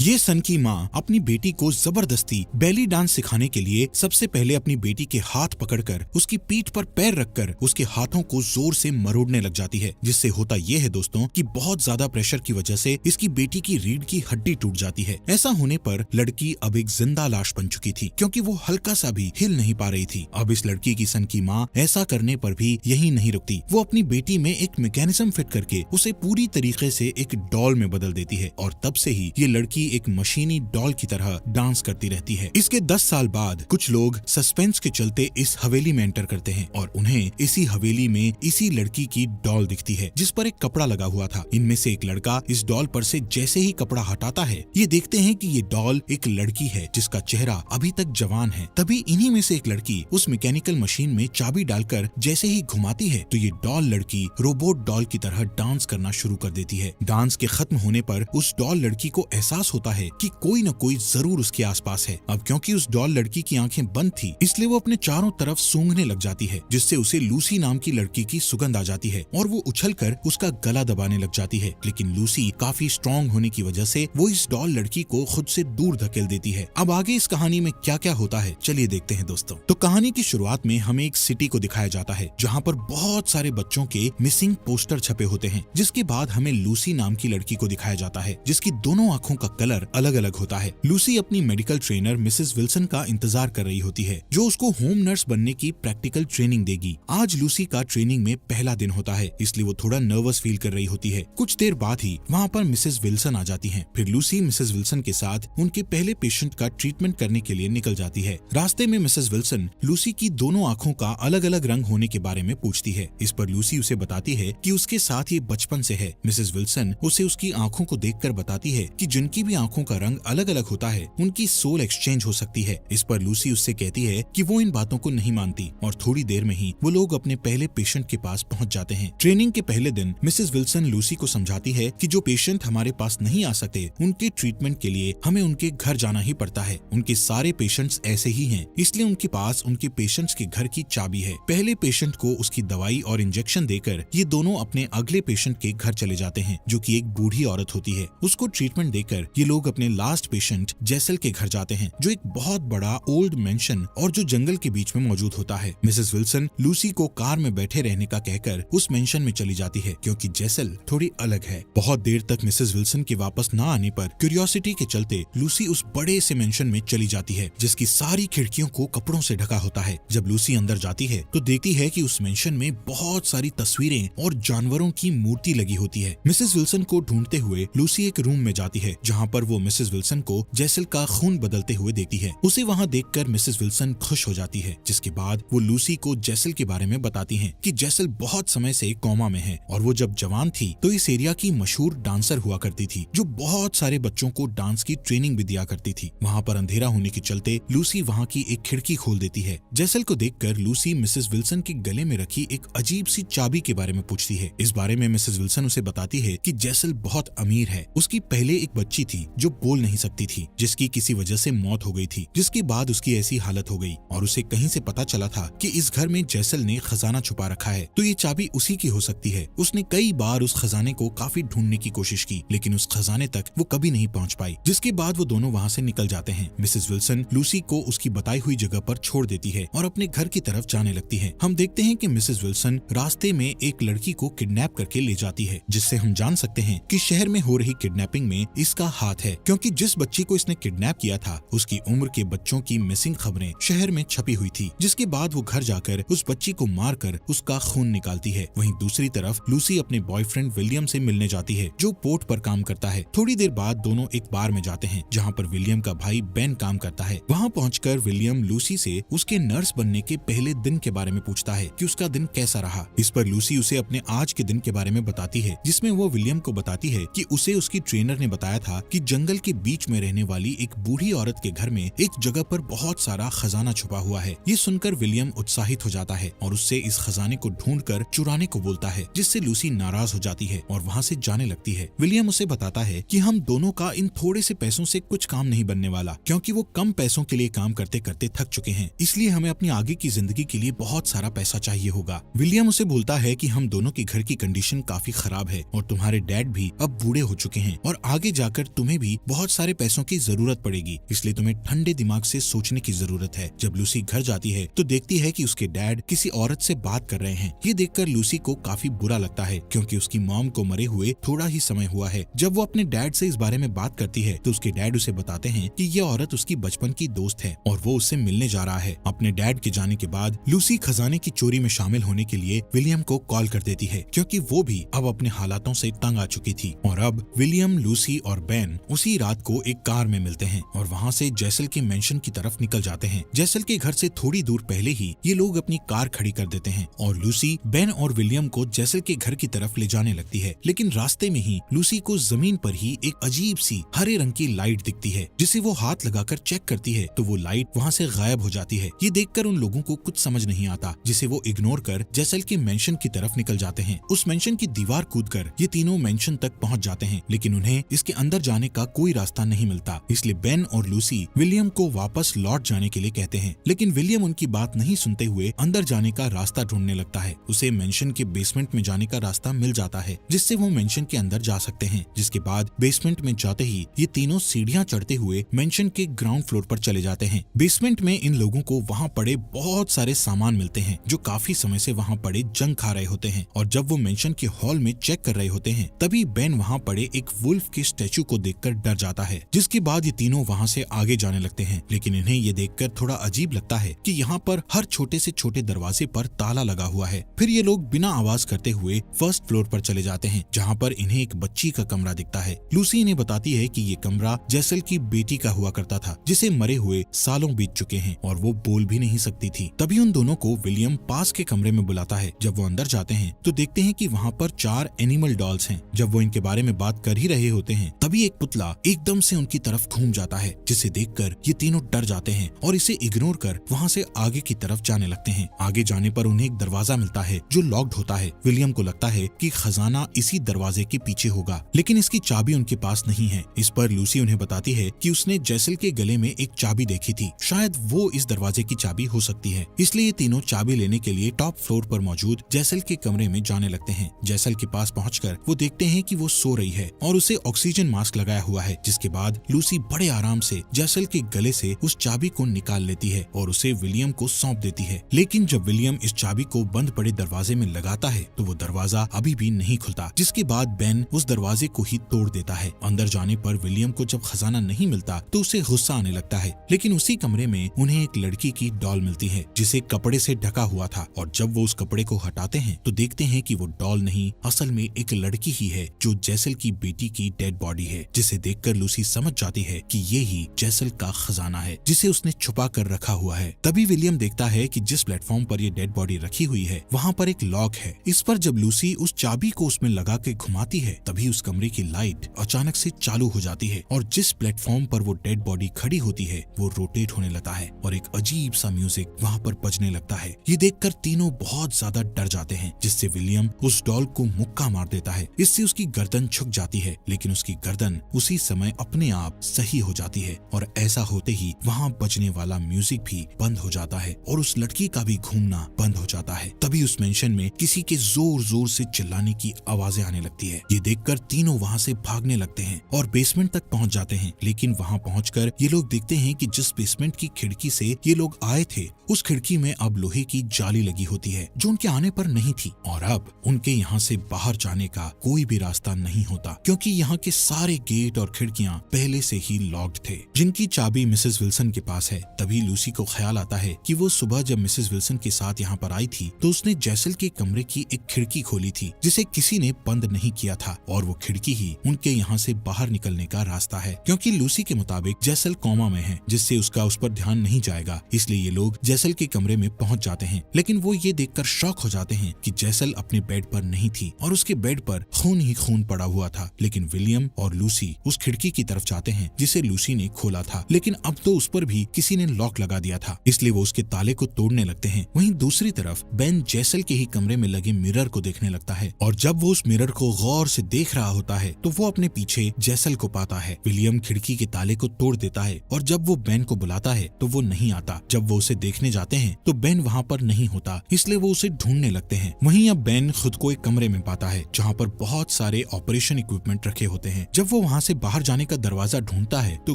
ये सन की माँ अपनी बेटी को जबरदस्ती बेली डांस सिखाने के लिए सबसे पहले अपनी बेटी के हाथ पकड़कर उसकी पीठ पर पैर रखकर उसके हाथों को जोर से मरोड़ने लग जाती है, जिससे होता ये है दोस्तों कि बहुत ज्यादा प्रेशर की वजह से इसकी बेटी की रीढ़ की हड्डी टूट जाती है। ऐसा होने पर लड़की अब एक जिंदा लाश बन चुकी थी, क्योंकि वो हल्का सा भी हिल नहीं पा रही थी। अब इस लड़की की सन की माँ ऐसा करने पर भी यही नहीं रुकती, वो अपनी बेटी में एक मैकेनिज्म फिट करके उसे पूरी तरीके से एक डॉल में बदल देती है और तब से ही ये लड़की एक मशीनी डॉल की तरह डांस करती रहती है। इसके 10 साल बाद कुछ लोग सस्पेंस के चलते इस हवेली में एंटर करते हैं और उन्हें इसी हवेली में इसी लड़की की डॉल दिखती है, जिस पर एक कपड़ा लगा हुआ था। इनमें से एक लड़का इस डॉल पर से जैसे ही कपड़ा हटाता है, ये देखते हैं कि ये डॉल एक लड़की है जिसका चेहरा अभी तक जवान है। तभी इन्हीं में से एक लड़की उस मैकेनिकल मशीन में चाबी डालकर जैसे ही घुमाती है तो ये डॉल लड़की रोबोट डॉल की तरह डांस करना शुरू कर देती है। डांस के खत्म होने पर उस डॉल लड़की को एहसास होता है कि कोई न कोई जरूर उसके आसपास है। अब क्योंकि उस डॉल लड़की की आंखें बंद थी, इसलिए वो अपने चारों तरफ सूंघने लग जाती है, जिससे उसे लूसी नाम की लड़की की सुगंध आ जाती है और वो उछलकर उसका गला दबाने लग जाती है। लेकिन लूसी काफी स्ट्रॉन्ग होने की वजह से वो इस डॉल लड़की को खुद से दूर धकेल देती है। अब आगे इस कहानी में क्या क्या होता है, चलिए देखते हैं दोस्तों। तो कहानी की शुरुआत में हमें एक सिटी को दिखाया जाता है जहाँ पर बहुत सारे बच्चों के मिसिंग पोस्टर छपे होते हैं। जिसके बाद हमें लूसी नाम की लड़की को दिखाया जाता है जिसकी दोनों आंखों का कलर अलग अलग होता है। लूसी अपनी मेडिकल ट्रेनर मिसेस विल्सन का इंतजार कर रही होती है, जो उसको होम नर्स बनने की प्रैक्टिकल ट्रेनिंग देगी। आज लूसी का ट्रेनिंग में पहला दिन होता है, इसलिए वो थोड़ा नर्वस फील कर रही होती है। कुछ देर बाद ही वहाँ पर मिसेस विल्सन आ जाती हैं। फिर लूसी मिसेस विल्सन के साथ उनके पहले पेशेंट का ट्रीटमेंट करने के लिए निकल जाती है। रास्ते में मिसेस विल्सन लूसी की दोनों आंखों का अलग अलग रंग होने के बारे में पूछती है। इस पर लूसी उसे बताती है कि उसके साथ ये बचपन से है। मिसेस विल्सन उसे उसकी आंखों को देखकर बताती है कि जिनकी भी आंखों का रंग अलग अलग होता है उनकी सोल एक्सचेंज हो सकती है। इस पर लूसी उससे कहती है कि वो इन बातों को नहीं मानती और थोड़ी देर में ही वो लोग अपने पहले पेशेंट के पास पहुंच जाते हैं। ट्रेनिंग के पहले दिन मिसेस विल्सन लूसी को समझाती है कि जो पेशेंट हमारे पास नहीं आ सकते उनके ट्रीटमेंट के लिए हमें उनके घर जाना ही पड़ता है। उनके सारे पेशेंट्स ऐसे ही हैं, इसलिए उनके पास उनके पेशेंट्स के घर की चाबी है। पहले पेशेंट को उसकी दवाई और इंजेक्शन देकर ये दोनों अपने अगले पेशेंट के घर चले जाते हैं, जो कि एक बूढ़ी औरत होती है। उसको ट्रीटमेंट देकर ये लोग अपने लास्ट पेशेंट जैसल के घर जाते हैं, जो एक बहुत बड़ा ओल्ड मेंशन और जो जंगल के बीच में मौजूद होता है। मिसेस विल्सन लूसी को कार में बैठे रहने का कहकर उस मेंशन में चली जाती है, क्योंकि जैसल थोड़ी अलग है। बहुत देर तक मिसेस विल्सन के वापस न आने पर क्यूरियोसिटी के चलते लूसी उस बड़े से मेंशन में चली जाती है, जिसकी सारी खिड़कियों को कपड़ों से ढका होता है। जब लूसी अंदर जाती है तो देखती है कि उस मेंशन में बहुत सारी तस्वीरें और जानवरों की मूर्ति लगी होती है। मिसेस विल्सन को ढूंढते हुए लूसी एक रूम में जाती है, जहाँ पर वो मिसेस विल्सन को जैसल का खून बदलते हुए देखती है। उसे वहाँ देखकर मिसेस विल्सन खुश हो जाती है, जिसके बाद वो लूसी को जैसल के बारे में बताती हैं कि जैसल बहुत समय से कोमा में है और वो जब जवान थी तो इस एरिया की मशहूर डांसर हुआ करती थी, जो बहुत सारे बच्चों को डांस की ट्रेनिंग भी दिया करती थी। वहाँ पर अंधेरा होने के चलते लूसी वहाँ की एक खिड़की खोल देती है। जैसल को देखकर लूसी मिसेस विल्सन के गले में रखी एक अजीब सी चाबी के बारे में पूछती है। इस बारे में मिसेस विल्सन उसे बताती है कि जैसल बहुत अमीर है। उसकी पहले एक बच्ची थी जो बोल नहीं सकती थी, जिसकी किसी वजह से मौत हो गई थी, जिसके बाद उसकी ऐसी हालत हो गई और उसे कहीं से पता चला था कि इस घर में जैसल ने खजाना छुपा रखा है, तो ये चाबी उसी की हो सकती है। उसने कई बार उस खजाने को काफी ढूंढने की कोशिश की, लेकिन उस खजाने तक वो कभी नहीं पहुंच पाई, जिसके बाद वो दोनों वहाँ से निकल जाते हैं। मिसेस विल्सन लूसी को उसकी बताई हुई जगह पर छोड़ देती है और अपने घर की तरफ जाने लगती है। हम देखते हैं कि मिसेस विल्सन रास्ते में एक लड़की को किडनैप करके ले जाती है, जिससे हम जान सकते हैं कि शहर में हो रही किडनैपिंग में इसका हाथ है, क्योंकि जिस बच्ची को इसने किडनैप किया था उसकी उम्र के बच्चों की मिसिंग खबरें शहर में छपी हुई थी, जिसके बाद वो घर जाकर उस बच्ची को मारकर उसका खून निकालती है। वहीं दूसरी तरफ लूसी अपने बॉयफ्रेंड विलियम से मिलने जाती है, जो पोर्ट पर काम करता है। थोड़ी देर बाद दोनों एक बार में जाते हैं, जहाँ पर विलियम का भाई बेन काम करता है। वहाँ पहुंचकर विलियम लूसी से उसके नर्स बनने के पहले दिन के बारे में पूछता है कि उसका दिन कैसा रहा। इस पर लूसी उसे अपने आज के दिन के बारे में बताती है, जिसमें वो विलियम को बताती है कि उसे उसकी ट्रेनर ने बताया था कि जंगल के बीच में रहने वाली एक बूढ़ी औरत के घर में एक जगह पर बहुत सारा खजाना छुपा हुआ है। ये सुनकर विलियम उत्साहित हो जाता है और उससे इस खजाने को ढूंढकर चुराने को बोलता है, जिससे लूसी नाराज हो जाती है और वहाँ से जाने लगती है। विलियम उसे बताता है कि हम दोनों का इन थोड़े से पैसों से कुछ काम नहीं बनने वाला, क्योंकि वो कम पैसों के लिए काम करते करते थक चुके हैं, इसलिए हमें अपनी आगे की जिंदगी के लिए बहुत सारा पैसा चाहिए होगा। विलियम उसे बोलता है कि हम दोनों के घर की कंडीशन काफी खराब है और तुम्हारे डैड भी अब बूढ़े हो चुके हैं और आगे जाकर तुम्हें तुम्हें भी बहुत सारे पैसों की जरूरत पड़ेगी, इसलिए तुम्हें ठंडे दिमाग से सोचने की जरूरत है। जब लूसी घर जाती है तो देखती है कि उसके डैड किसी औरत से बात कर रहे हैं। ये देखकर लूसी को काफी बुरा लगता है, क्योंकि उसकी मॉम को मरे हुए थोड़ा ही समय हुआ है। जब वो अपने डैड से इस बारे में बात करती है तो उसके डैड उसे बताते हैं कि ये औरत उसकी बचपन की दोस्त है और वो उससे मिलने जा रहा है। अपने डैड के जाने के बाद लूसी खजाने की चोरी में शामिल होने के लिए विलियम को कॉल कर देती है, क्योंकि वो भी अब अपने हालातों से तंग आ चुकी थी। और अब विलियम, लूसी और बेन उसी रात को एक कार में मिलते हैं और वहाँ से जैसल के मेंशन की तरफ निकल जाते हैं। जैसल के घर से थोड़ी दूर पहले ही ये लोग अपनी कार खड़ी कर देते हैं और लूसी बेन और विलियम को जैसल के घर की तरफ ले जाने लगती है। लेकिन रास्ते में ही लूसी को जमीन पर ही एक अजीब सी हरे रंग की लाइट दिखती है, जिसे वो हाथ लगाकर चेक करती है तो वो लाइट वहाँ से गायब हो जाती है। ये देखकर उन लोगों को कुछ समझ नहीं आता, जिसे वो इग्नोर कर जैसल के मेंशन की तरफ निकल जाते हैं। उस मेंशन की दीवार कूदकर ये तीनों मेंशन तक पहुँच जाते हैं, लेकिन उन्हें इसके अंदर जाने का कोई रास्ता नहीं मिलता। इसलिए बेन और लूसी विलियम को वापस लौट जाने के लिए कहते हैं, लेकिन विलियम उनकी बात नहीं सुनते हुए अंदर जाने का रास्ता ढूंढने लगता है। उसे मेंशन के बेसमेंट में जाने का रास्ता मिल जाता है, जिससे वो मेंशन के अंदर जा सकते हैं। जिसके बाद बेसमेंट में जाते ही ये तीनों सीढ़ियां चढ़ते हुए मेंशन के ग्राउंड फ्लोर पर चले जाते हैं। बेसमेंट में इन लोगों को वहाँ पड़े बहुत सारे सामान मिलते हैं, जो काफी समय से वहाँ पड़े जंग खा रहे होते हैं। और जब वो मेंशन के हॉल में चेक कर रहे होते हैं, तभी बेन वहाँ पड़े एक वुल्फ के स्टैचू को देखकर डर जाता है। जिसके बाद ये तीनों वहाँ से आगे जाने लगते हैं, लेकिन इन्हें ये देखकर थोड़ा अजीब लगता है कि यहाँ पर हर छोटे से छोटे दरवाजे पर ताला लगा हुआ है। फिर ये लोग बिना आवाज करते हुए फर्स्ट फ्लोर पर चले जाते हैं, जहाँ पर इन्हें एक बच्ची का कमरा दिखता है। लूसी इन्हें बताती है कि ये कमरा जैसल की बेटी का हुआ करता था, जिसे मरे हुए सालों बीत चुके हैं और वो बोल भी नहीं सकती थी। तभी उन दोनों को विलियम पास के कमरे में बुलाता है। जब वो अंदर जाते हैं तो देखते हैं कि वहाँ पर 4 एनिमल डॉल्स हैं। जब वो इनके बारे में बात कर ही रहे होते हैं, तभी एक पुतला एकदम से उनकी तरफ घूम जाता है, जिसे देखकर ये तीनों डर जाते हैं और इसे इग्नोर कर वहाँ से आगे की तरफ जाने लगते हैं। आगे जाने पर उन्हें एक दरवाजा मिलता है जो लॉक्ड होता है। विलियम को लगता है कि खजाना इसी दरवाजे के पीछे होगा, लेकिन इसकी चाबी उनके पास नहीं है। इस पर लूसी उन्हें बताती है कि उसने जैसल के गले में एक चाबी देखी थी, शायद वो इस दरवाजे की चाबी हो सकती है। इसलिए ये तीनों चाबी लेने के लिए टॉप फ्लोर पर मौजूद जैसल के कमरे में जाने लगते हैं। जैसल के पास पहुंचकर वो देखते हैं कि वो सो रही है और उसे ऑक्सीजन मास्क लगाया हुआ है। जिसके बाद लूसी बड़े आराम से जैसल के गले से उस चाबी को निकाल लेती है और उसे विलियम को सौंप देती है। लेकिन जब विलियम इस चाबी को बंद पड़े दरवाजे में लगाता है तो वो दरवाजा अभी भी नहीं खुलता। जिसके बाद बेन उस दरवाजे को ही तोड़ देता है। अंदर जाने पर विलियम को जब खजाना नहीं मिलता तो उसे गुस्सा आने लगता है, लेकिन उसी कमरे में उन्हें एक लड़की की डॉल मिलती है, जिसे कपड़े से ढका हुआ था। और जब वो उस कपड़े को हटाते हैं तो देखते हैं कि वो डॉल नहीं, असल में एक लड़की ही है, जो जैसल की बेटी की डेड बॉडी है। जिसे देखकर लूसी समझ जाती है कि ये ही जैसल का खजाना है, जिसे उसने छुपा कर रखा हुआ है। तभी विलियम देखता है कि जिस प्लेटफॉर्म पर ये डेड बॉडी रखी हुई है, वहाँ पर एक लॉक है। इस पर जब लूसी उस चाबी को उसमें लगा के घुमाती है, तभी उस कमरे की लाइट अचानक से चालू हो जाती है और जिस प्लेटफॉर्म पर वो डेड बॉडी खड़ी होती है, वो रोटेट होने लगता है और एक अजीब सा म्यूजिक वहाँ पर बजने लगता है। ये देखकर तीनों बहुत ज्यादा डर जाते हैं, जिससे विलियम उस डॉल को मुक्का मार देता है। इससे उसकी गर्दन झुक जाती है, लेकिन उसकी गर्दन उसी समय अपने आप सही हो जाती है और ऐसा होते ही वहाँ बजने वाला म्यूजिक भी बंद हो जाता है और उस लड़की का भी घूमना बंद हो जाता है। तभी उस मेंशन में किसी के जोर जोर से चिल्लाने की आवाजें आने लगती है। ये देखकर तीनों वहाँ से भागने लगते हैं और बेसमेंट तक पहुँच जाते हैं। लेकिन वहाँ पहुँचकर ये लोग देखते हैं कि जिस बेसमेंट की खिड़की से ये लोग आए थे, उस खिड़की में अब लोहे की जाली लगी होती है, जो उनके आने पर नहीं थी। और अब उनके यहाँ से बाहर जाने का कोई भी रास्ता नहीं होता, क्योंकि यहाँ के सारे गेट और खिड़कियाँ पहले से ही लॉक्ड थे, जिनकी चाबी मिसेस विल्सन के पास है। तभी लूसी को ख्याल आता है कि वो सुबह जब मिसेस विल्सन के साथ यहाँ पर आई थी, तो उसने जैसल के कमरे की एक खिड़की खोली थी, जिसे किसी ने बंद नहीं किया था, और वो खिड़की ही उनके यहाँ से बाहर निकलने का रास्ता है। क्योंकि लूसी के मुताबिक जैसल कोमा में है, जिससे उसका उस पर ध्यान नहीं जाएगा, इसलिए ये लोग जैसल के कमरे में पहुंच जाते हैं। लेकिन वो ये देखकर शॉक हो जाते हैं कि जैसल अपने बेड पर नहीं थी और उसके बेड पर खून ही खून पड़ा हुआ था। लेकिन विलियम और लूसी उस खिड़की की तरफ जाते हैं जिसे लूसी ने खोला था, लेकिन अब तो उस पर भी किसी ने लॉक लगा दिया था, इसलिए वो उसके ताले को तोड़ने लगते हैं। वहीं दूसरी तरफ बेन जैसल के ही कमरे में लगे मिरर को देखने लगता है, और जब वो उस मिरर को गौर से देख रहा होता है तो वो अपने पीछे जैसल को पाता है। विलियम खिड़की के ताले को तोड़ देता है और जब वो बेन को बुलाता है तो वो नहीं आता। जब वो उसे देखने जाते हैं तो बेन वहाँ पर नहीं होता, इसलिए वो उसे ढूंढने लगते हैं। वहीं अब बेन खुद को एक कमरे में पाता है जहाँ पर बहुत सारे ऑपरेशन इक्विपमेंट रखे होते हैं। जब वो वहाँ से बाहर जाने का दरवाजा ढूंढता है तो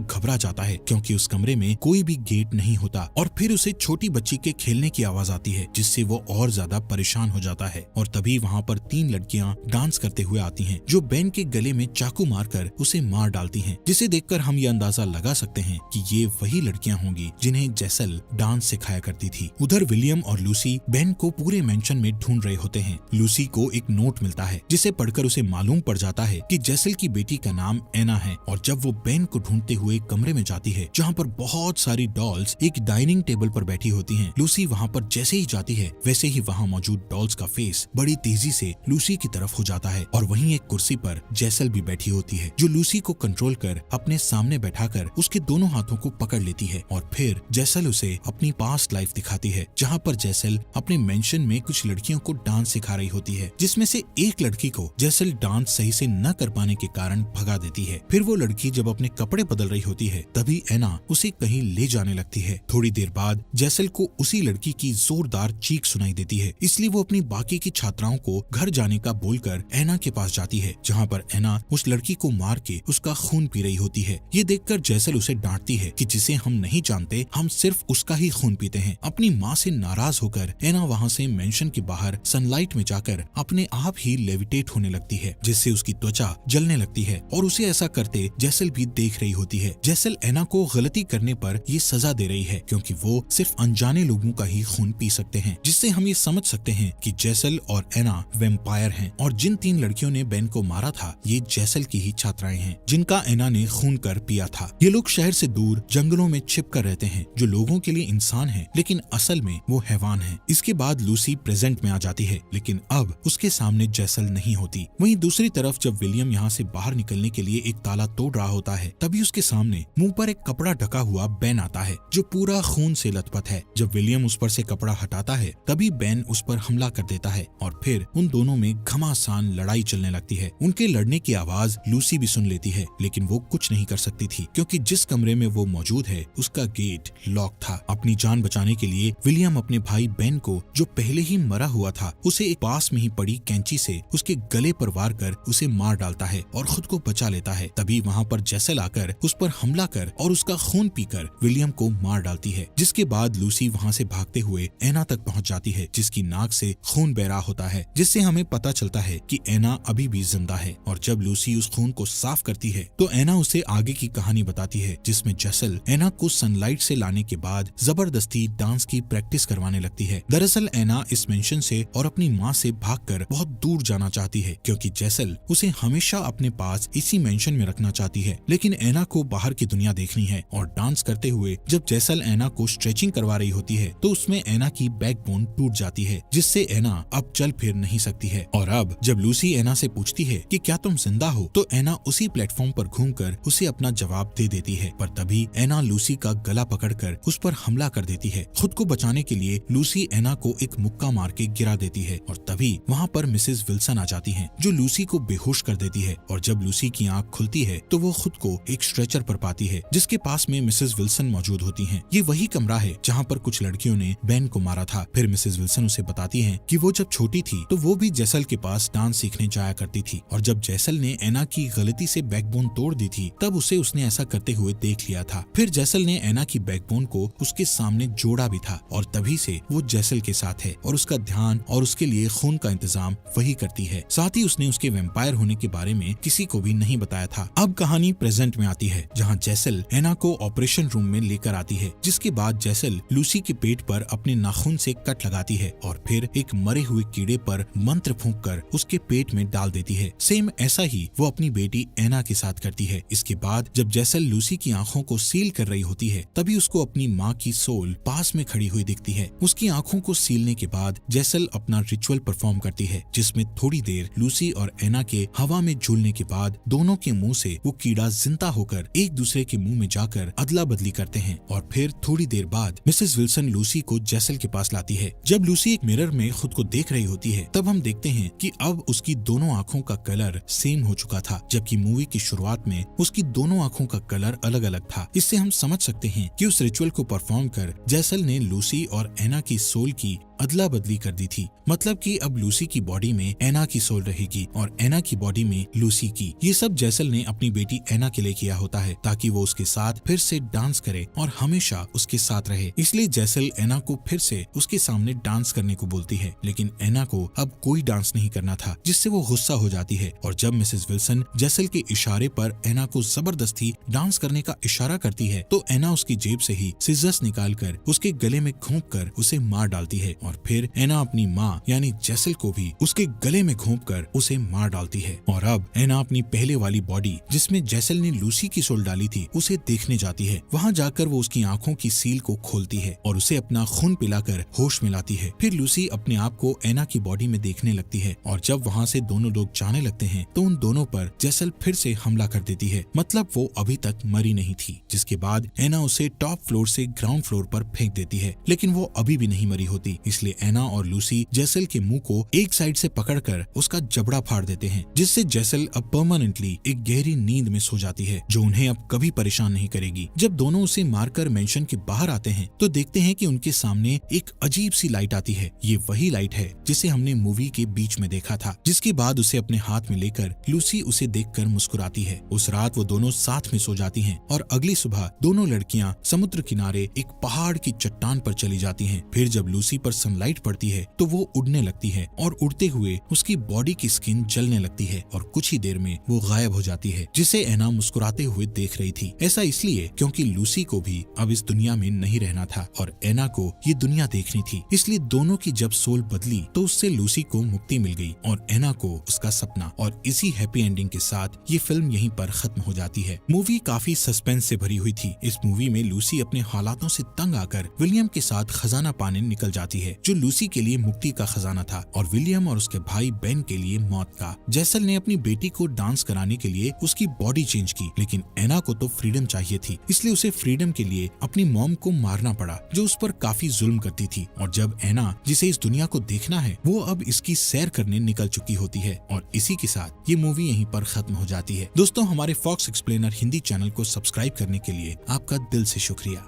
घबरा जाता है क्योंकि उस कमरे में कोई भी गेट नहीं होता और फिर उसे छोटी बच्ची के खेलने की आवाज आती है जिससे वो और ज्यादा परेशान हो जाता है। और तभी वहाँ पर 3 लड़कियाँ डांस करते हुए आती हैं जो बेन के गले में चाकू मारकर उसे मार डालती हैं, जिसे देखकर हम ये अंदाजा लगा सकते हैं कि ये वही लड़कियाँ होंगी जिन्हें जेसल डांस सिखाया करती थी। उधर विलियम और लूसी बेन को पूरे मेंशन में ढूंढ रहे होते हैं। लूसी को एक नोट मिलता है जिसे पढ़कर उसे मालूम पड़ जाता है कि जेसल की बेटी का नाम एना है। और जब वो बेन को ढूंढते हुए कमरे में जाती है जहाँ पर बहुत सारी डॉल्स एक डाइनिंग टेबल पर बैठी होती हैं, लूसी वहाँ पर जैसे ही जाती है वैसे ही वहाँ मौजूद डॉल्स का फेस बड़ी तेजी से लूसी की तरफ हो जाता है और वहीं एक कुर्सी पर जेसल भी बैठी होती है जो लूसी को कंट्रोल कर अपने सामने बैठाकर उसके दोनों हाथों को पकड़ लेती है। और फिर जेसल उसे अपनी पास्ट लाइफ दिखाती है जहाँ पर जेसल अपने मेंशन में कुछ लड़कियों को डांस सिखा रही होती है, जिसमें से एक लड़की को जेसल डांस सही से न कर पाने के कारण भगा देती है। फिर वो लड़की जब अपने कपड़े बदल रही होती है तभी एना उसे कहीं ले जाने लगती है। थोड़ी देर बाद जेसल को उसी लड़की की जोरदार चीख सुनाई देती है, इसलिए वो अपनी बाकी की छात्राओं को घर जाने का बोलकर एना के पास जाती है जहाँ पर एना उस लड़की को मार के उसका खून पी रही होती है। ये देखकर जेसल उसे डांटती है कि जिसे हम नहीं जानते हम सिर्फ उसका ही खून पीते हैं। अपनी माँ से नाराज होकर एना वहाँ से मेंशन के बाहर सनलाइट में जाकर अपने आप ही लेविटेट होने लगती है जिससे उसकी त्वचा जलने लगती है और उसे ऐसा करते जेसल भी देख रही होती है। जेसल एना को गलती करने पर ये सजा दे रही है क्योंकि वो सिर्फ अनजाने लोगों का ही खून पी सकते हैं, जिससे हम ये समझ सकते हैं कि जेसल और एना वेम्पायर हैं और जिन 3 लड़कियों ने बेन को मारा था ये जेसल की ही छात्राएं हैं जिनका एना ने खून कर पिया था। ये लोग शहर से दूर जंगलों में छिप कर रहते हैं जो लोगों के लिए इंसान है लेकिन असल में वो हैवान है। इसके बाद लूसी प्रेजेंट में आ जाती है लेकिन अब उसके सामने जेसल नहीं होती। वहीं दूसरी तरफ जब विलियम यहाँ से बाहर निकलने के लिए एक ताला तोड़ रहा होता है तभी उसके सामने मुंह पर एक कपड़ा ढका हुआ बेन आता है जो पूरा खून से लथपथ है। जब विलियम उस पर से कपड़ा हटाता है तभी बेन उस पर हमला कर देता है और फिर उन दोनों में घमासान लड़ाई चलने लगती है। उनके लड़ने की आवाज लूसी भी सुन लेती है लेकिन वो कुछ नहीं कर सकती थी क्योंकि जिस कमरे में वो मौजूद है उसका गेट लॉक था। अपनी जान बचाने के लिए विलियम अपने भाई बेन को जो पहले ही मरा हुआ था उसे एक पास में ही पड़ी कैंची से उसके गले पर वार कर उसे मार डालता है और खुद को बचा लेता है। तभी वहाँ पर जेसल आकर उस पर हमला कर और उसका खून पीकर विलियम को मार डालती है, जिसके बाद लूसी वहाँ से भागते हुए एना तक पहुँच जाती है जिसकी नाक से खून बह रहा होता है, जिससे हमें पता चलता है कि एना अभी भी जिंदा है। और जब लूसी उस खून को साफ करती है तो एना उसे आगे की कहानी बताती है जिसमें जेसल एना को सनलाइट से लाने के बाद जबरदस्ती डांस की प्रैक्टिस करवाने लगती है। दरअसल एना इस मेंशन से और अपनी माँ से भागकर बहुत दूर जाना चाहती है क्योंकि जेसल उसे हमेशा अपने पास इसी मेंशन में रखना चाहती है, लेकिन एना को बाहर की दुनिया देखनी है। और डांस करते हुए जब जेसल एना को स्ट्रेचिंग करवा रही होती है तो उसमें एना की बैकबोन टूट जाती है जिससे एना अब चल फिर नहीं सकती है। और अब जब लूसी एना से पूछती है कि क्या तुम जिंदा हो तो एना उसी प्लेटफॉर्म पर घूमकर उसे अपना जवाब दे देती है। पर तभी एना लूसी का गला पकड़कर उस पर हमला कर देती है। खुद को बचाने के लिए लूसी एना को एक मुक्का मार के गिरा देती है और तभी वहाँ पर मिसेस विल्सन आ जाती हैं जो लूसी को बेहोश कर देती है। और जब लूसी की आंख खुलती है तो वो खुद को एक स्ट्रेचर पर पाती है जिसके पास में मिसेस विल्सन मौजूद होती हैं। ये वही कमरा है जहाँ पर कुछ लड़कियों ने बेन को मारा था। फिर मिसेस विल्सन उसे बताती हैं कि वो जब छोटी थी तो वो भी जेसल के पास डांस सीखने जाया करती थी और जब जेसल ने एना की गलती से बैकबोन तोड़ दी थी तब उसे उसने ऐसा करते हुए देख लिया था। फिर जेसल ने एना की बैकबोन को उसके सामने जोड़ा भी था और तभी से वो जेसल के साथ है और उसका ध्यान और उसके लिए खून का इंतजाम वही करती है। साथ ही उसने उसके वेम्पायर होने के बारे में किसी को भी नहीं बताया था। अब कहानी प्रेजेंट में आती है जहाँ जेसल एना को ऑपरेशन रूम में लेकर आती है, जिसके बाद जेसल लूसी के पेट पर अपने नाखून से कट लगाती है और फिर एक मरे हुए कीड़े पर मंत्र फूंक कर उसके पेट में डाल देती है। सेम ऐसा ही वो अपनी बेटी एना के साथ करती है। इसके बाद जब जेसल लूसी की आंखों को सील कर रही होती है तभी उसको अपनी माँ की सोल पास में खड़ी हुई दिखती है। उसकी आंखों को सीलने के बाद जेसल अपना रिचुअल परफॉर्म करती है जिसमें थोड़ी देर लूसी और एना के हवा में झूलने के बाद दोनों के मुंह से वो कीड़ा जिंदा होकर एक दूसरे के मुंह में जाकर अदला बदली करते हैं। और फिर थोड़ी देर बाद मिसेस विल्सन लूसी को जेसल के पास लाती है। जब लूसी एक मिरर में खुद को देख रही होती है तब हम देखते हैं कि अब उसकी दोनों आंखों का कलर सेम हो चुका था, जबकि मूवी की शुरुआत में उसकी दोनों आंखों का कलर अलग अलग था। इससे हम समझ सकते हैं कि उस रिचुअल को परफॉर्म कर जेसल ने लूसी और एना की सोल की अदला बदली कर दी थी। मतलब कि अब लूसी की बॉडी में एना की सोल रहेगी और एना की बॉडी में लूसी की। ये सब जैसल ने अपनी बेटी एना के लिए किया होता है ताकि वो उसके साथ फिर से डांस करे और हमेशा उसके साथ रहे। इसलिए जैसल एना को फिर से उसके सामने डांस करने को बोलती है, लेकिन एना को अब कोई डांस नहीं करना था, जिससे वो गुस्सा हो जाती है। और जब मिसेस विल्सन जैसल के इशारे पर एना को जबरदस्ती डांस करने का इशारा करती है तो एना उसकी जेब से ही सिजर्स निकालकर उसके गले में घोंपकर उसे मार डालती है और फिर एना अपनी माँ यानी जैसल को भी उसके गले में घोंपकर उसे मार डालती है। और अब एना अपनी पहले वाली बॉडी जिसमें जैसल ने लूसी की सोल डाली थी उसे देखने जाती है। वहाँ जाकर वो उसकी आंखों की सील को खोलती है और उसे अपना खून पिलाकर होश में लाती है। फिर लूसी अपने आप को एना की बॉडी में देखने लगती है और जब वहाँ से दोनों लोग जाने लगते हैं तो उन दोनों पर जैसल फिर से हमला कर देती है। मतलब वो अभी तक मरी नहीं थी। जिसके बाद एना उसे टॉप फ्लोर से ग्राउंड फ्लोर पर फेंक देती है, लेकिन वो अभी भी नहीं मरी होती। इसलिए एना और लूसी जैसल के मुंह को एक साइड से पकड़कर उसका जबड़ा फाड़ देते हैं, जिससे जैसल अब परमानेंटली एक गहरी नींद में सो जाती है जो उन्हें अब कभी परेशान नहीं करेगी। जब दोनों उसे मारकर मेंशन के बाहर आते हैं तो देखते हैं कि उनके सामने एक अजीब सी लाइट आती है। ये वही लाइट है जिसे हमने मूवी के बीच में देखा था। जिसके बाद उसे अपने हाथ में लेकर लूसी उसे देखकर मुस्कुराती है। उस रात वो दोनों साथ में सो जाती हैं और अगली सुबह दोनों लड़कियां समुद्र किनारे एक पहाड़ की चट्टान पर चली जाती हैं। फिर जब लूसी पर सनलाइट पड़ती है तो वो उड़ने लगती है और उड़ते हुए उसकी बॉडी की स्किन जलने लगती है और कुछ ही देर में वो गायब हो जाती है, जिसे एना मुस्कुराते हुए देख रही थी। ऐसा इसलिए क्योंकि लूसी को भी अब इस दुनिया में नहीं रहना था और एना को ये दुनिया देखनी थी। इसलिए दोनों की जब सोल बदली तो उससे लूसी को मुक्ति मिल गई और एना को उसका सपना। और इसी हैप्पी एंडिंग के साथ ये फिल्म यहीं पर खत्म हो जाती है। मूवी काफी सस्पेंस से भरी हुई थी। इस मूवी में लूसी अपने हालातों से तंग आकर विलियम के साथ खजाना पाने निकल जाती है, जो लूसी के लिए मुक्ति का खजाना था और विलियम और उसके भाई बेन के लिए मौत का। जैसल ने अपनी बेटी को डांस कराने के लिए उसकी बॉडी चेंज की, लेकिन एना को तो फ्रीडम चाहिए थी, इसलिए उसे फ्रीडम के लिए अपनी मॉम को मारना पड़ा, जो उस पर काफी जुल्म करती थी। और जब एना, जिसे इस दुनिया को देखना है, वो अब इसकी सैर करने निकल चुकी होती है। और इसी के साथ ये मूवी यहीं पर खत्म हो जाती है। दोस्तों, हमारे फॉक्स एक्सप्लेनर हिंदी चैनल को सब्सक्राइब करने के लिए आपका दिल से शुक्रिया।